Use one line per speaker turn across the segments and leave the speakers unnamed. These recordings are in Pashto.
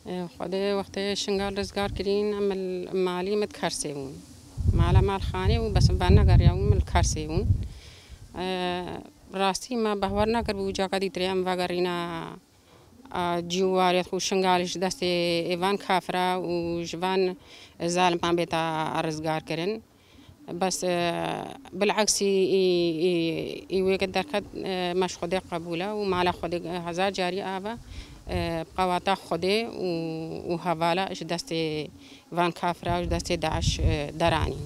خدای وقتی شنگال رزگار کردین عمل مالی مت کرسیون مال خانه و بس بنا کریام مال کرسیون راستی ما بهوار نکرد بوجا کدی تریم وگرینا جواريت خو شنگالش دست ایوان کافرا و جوان ظالم هم بيتا رزگار کرن بس بالعكس يوجد دركت مش خدي قبوله ومع خدي هزار جاري آبا بقواتا خدي وهوالا إيش دست فان كافرا إيش دست داعش دراني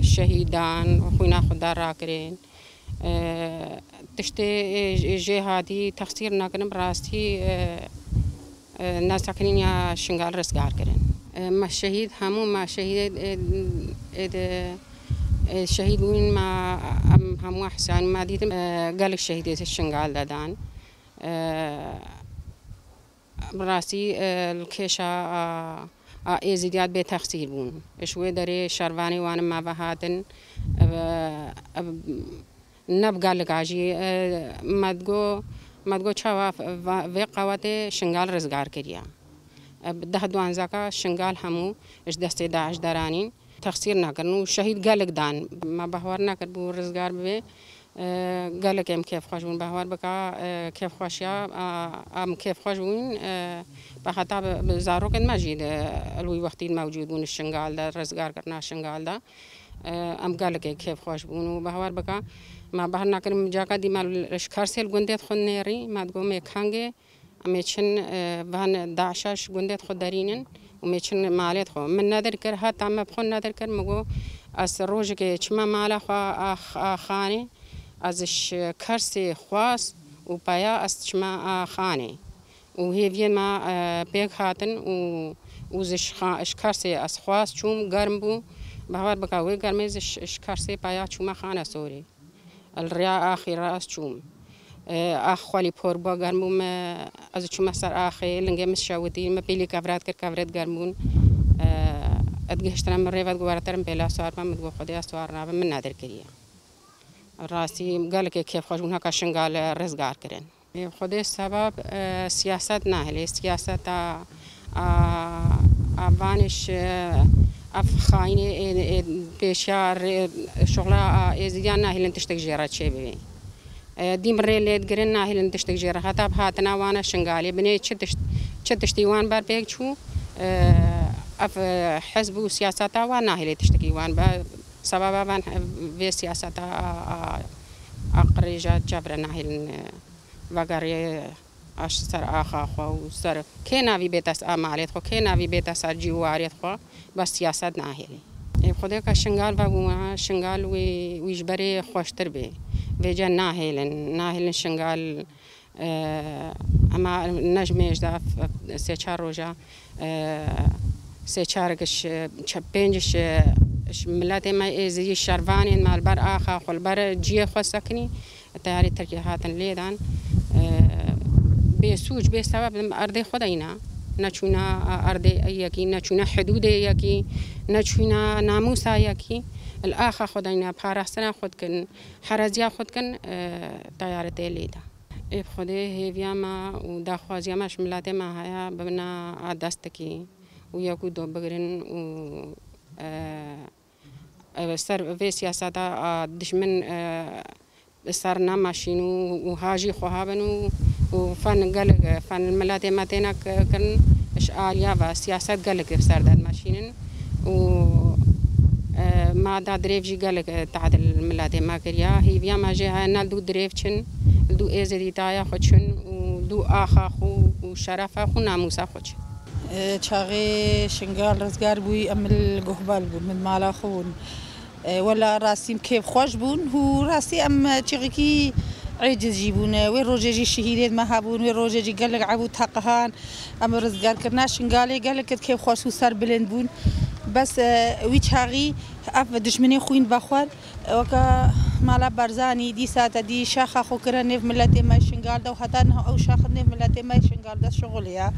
شهيدان وخوينا خدا راكرين تشتي جهادي تخسير ناكن براستي ناس ساكنين يا شنغال رزقار كرين ما شهيد همو ما شهيد الشهيد وين ما همو حسان ما ديتم قال الشهيد الشنغال دادان براسي الكيشة ازدياد بتخسير بون شوي دري شرواني وانا ما بهاتن نبقى لقاجي ما تقول شوا في قوات شنغال رزقار كريا ده دوان زكا شنغال همو إيش دست داعش درانين تخسير ناكرنو شهيد قالك دان ما بهوار ناكر بو رزقار بي قالك ام كيف خوشون بهوار بكا كيف خوشيا ام كيف خوشون بخطا بزاروك المجيد الوي وقتين موجودون الشنغال ده رزقار كرنا الشنغال ده ام قالك كيف خوش بونو بهوار بكا ما بهر ناكر مجاكا دي مال اشكار سيل قندت خون نيري ما تقول ميكانجي اميشن بهن داعشاش قندت خود دارينن وميشن مالت خو من نادر كر هات عم بخون نادر كر مگو از روجك چما مالا خو خاني ازش كرسي خواس وبايا از چما خاني وهي في ما بيك هاتن وزش كرسي از خواس چوم گرم بو بهوار بكاوي گرمز كرسي بايا چوما خانه سوري الرياء آخر رأس چوم أخوالي پوربا گرموم از چوم سر آخر لنگه مشاودی مبیلی کفرات کر کفرات گرمون ادگهشترم ریوت گوارترم بلا سوار من مدگو خودی سوار ناب من نادر کریه راستی قال که کیف خوشون ها کشنگال رزگار کرن خودی سبب سیاست نهلی سیاست آوانش أفخايني بيشار شغلة إزيان ناهلن تشتك جيرات شيء بيه دي مرة اللي تقرن ناهلن تشتك جيرات هتاب هاتنا وانا شنغالي بني تشتيوان بار بيك شو أف حزب وسياساتا وانا هلي تشتكي وان با سببا وان في سياساتا أقريجات جبر ناهلن وقري اش سر آخا خو و سر که ناوی بیتاس آمالیت خو که ناوی بیتاس جیواریت خو بس سیاست ناهیلی خدا که شنگال و شنگال ویش بری خوشتر بی ویجا ناهیلن شنگال اما نجمش دا سه چهار روزا سه چهارش پنجش ملت ما ازی شروانی مال بر آخا خو بر جی خو سکنی تیاری ترکی هاتن لیدان بسوج بسبب أرض خدينا نشونا أرض ياكي نشونا حدود ياكي نشونا ناموس ياكي الآخر خدينا بحرسنا خد كن حرزيا خد كن طيارة ليدا خدي هي فيما وداخوازيا مش ملاتي ما هيا بنا عدستكي وياكو دو بغرن و سر في سياسة دشمن صارنا ماشين وهاجي خوابن وفن قلق فن الملاتي ماتينا كن إشعاليا وسياسة قلق صار ده ماشين و ما دا دريفجي قلق تعد الملاتي ما كريا هي بيا ما جه نال دو دريفشن دو إزدي تايا خدشن ودو آخا خو وشرفا خو ناموسا خدش
شاغي شنغال رزقار بوي أمل جهبال بون من مالا خون ولا راسيم كيف خوش بون هو راسي أم تشغيكي عجز جيبون ويروجي شهيدات ما هبون ويروجي قالك عبود حقهان أم رزقار كرنا شنغالي قالك كيف خوش وصار بلند بون بس ويتشاغي أف دشمني خوين بخوار وكا مالا برزاني دي ساتا دي شاخة خو كرا نف ملاتي ما شنغال ده وحتى أو شاخة نف ملاتي ما شنغال ده شغليا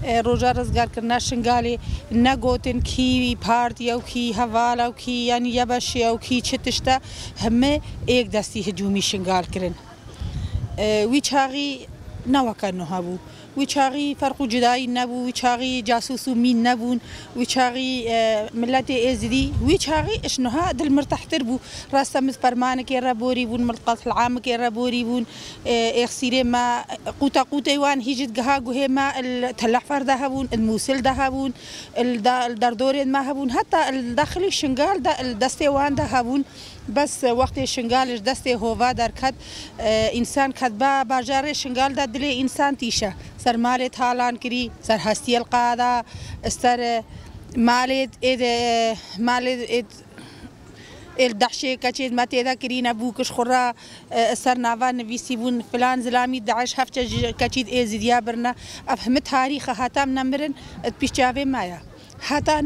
روجا رزقار كرنا شنغالي نقوتن كي بارتي أو كي هوالا أو كي يعني يبشي أو كي تشتا هم إيك دستي هجومي شنغال كرن ويتشاغي نوكا نهابو ويشاغي فرق جداي نبو ويشاغي جاسوس مين نبون ويشاغي ملتي ازدي ويشاغي اشنها دل مرتاح تربو راسا مث فرمانك يربوري بون ملقط العامك يربوري بون اخسيري ما قوتا وان هيجت جها جه ما التلحفر دهبون الموسل دهبون الدردورين ما هبون حتى الداخلي شنغال دا الدستي وان دهبون بس وقت شنغالش دستي هووا در کد انسان کد با باجار شنغال دا دل انسان تیشه سر مالت حالان کری سر هستی القاده سر مالت الدحشة كشيد ما تيدا كرينا بوكش خرا سر نافان نبيسيبون فلان زلامي داعش هفتة كشيد إزديا برنا أفهم تاريخ هاتام نمرن بيشافي مايا حتى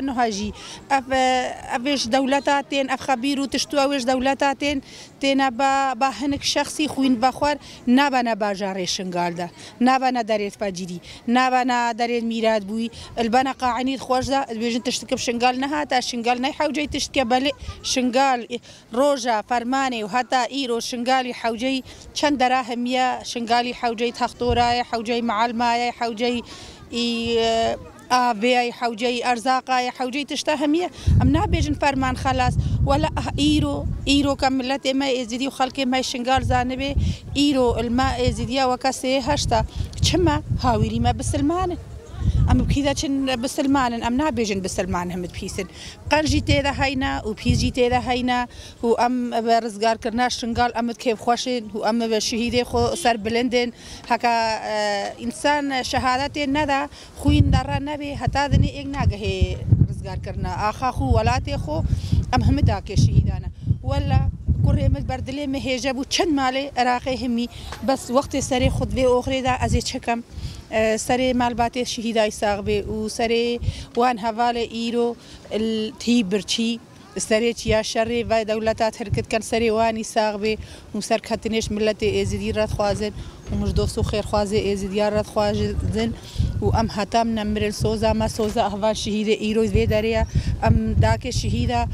نهاجي أفش دولتاتين أف خبيرو تشتوش دولتاتين تينا باهنك شخصي خوين بخور نابنا باجاري شنغال ده نابنا داريت فاجيري نابنا داريت ميراد بوي البنا قاعنيد خوش ده بيجن تشتكب شنغال نهاتا شنغال نيحوجي تشتكب شنغال روجا فرماني وحتى إيرو شنغالي حوجي چند دراهم يا شنغالي حوجي تخطورا حوجي معلمة حوجي آبی حوجي أرزاقا حوجي تشتهمية أم نابيجن فرمان خلاص ولا إيرو كملت ما يزيدي وخلق ما يشنغال زانبه إيرو الماء يزيديا وكسي هشتا كما هاويري ما بسلمان أم بكذا شن بسلمان أم نابيجن بسلمان هم بيسن قرجي تيدا هينا وبيجي تيدا هينا هو أم برزقار كرناش شنغال أم كيف خوشين هو أم بشهيدة خو سر بلندن هكا إنسان شهادتين ندا خوين درا نبي حتى ذني إجنا جه رزقار كرنا آخا خو ولاتي خو أم هم داك شهيدانا ولا كريمت بردلي مهجبو چند مالي عراقي همي بس وقت سري خود في آخر دا أزي چكم سري مالباتي شهيداي ساغبي وسري وان هوالي إيرو التي برشي سري يا شري و دولتات حركت كان سري واني ساغبي وسر كتنش ملتي ازدي رات خوازن ومش دوسو خير خوازي ازدي رات خوازن وام هتام نمر سوزا ما سوزا احوال شهيده إيرو في دريا ام داك شهيده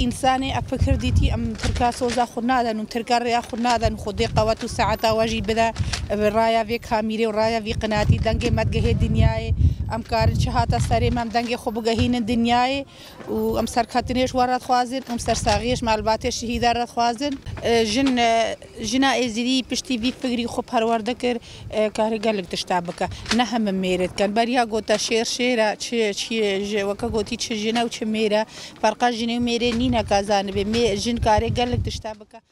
إنساني أفكر ديتي أم تركا سوزا خنادا نم تركا ريا خنادا خدي قوات ساعتا واجي بدا بالرايا في كاميري ورايا في قناتي دنجي مدجه الدنيا أم كارن شهاتا سري مام دنجي خبجهين الدنيا وأم سر كاتنيش ورد خوازن أم سر ساغيش مع الباتي شهيدا رد خوازن جنا إزدي بشتي في فكري خب هروار ذكر كاري قالك تشتابك نهم ميرد كان بريا قوتا شيرا تش وكا قوتي تش جنا وتش ميرا فرقا جنا ميري نينا كازان بمي جن كاري قالك تشتابك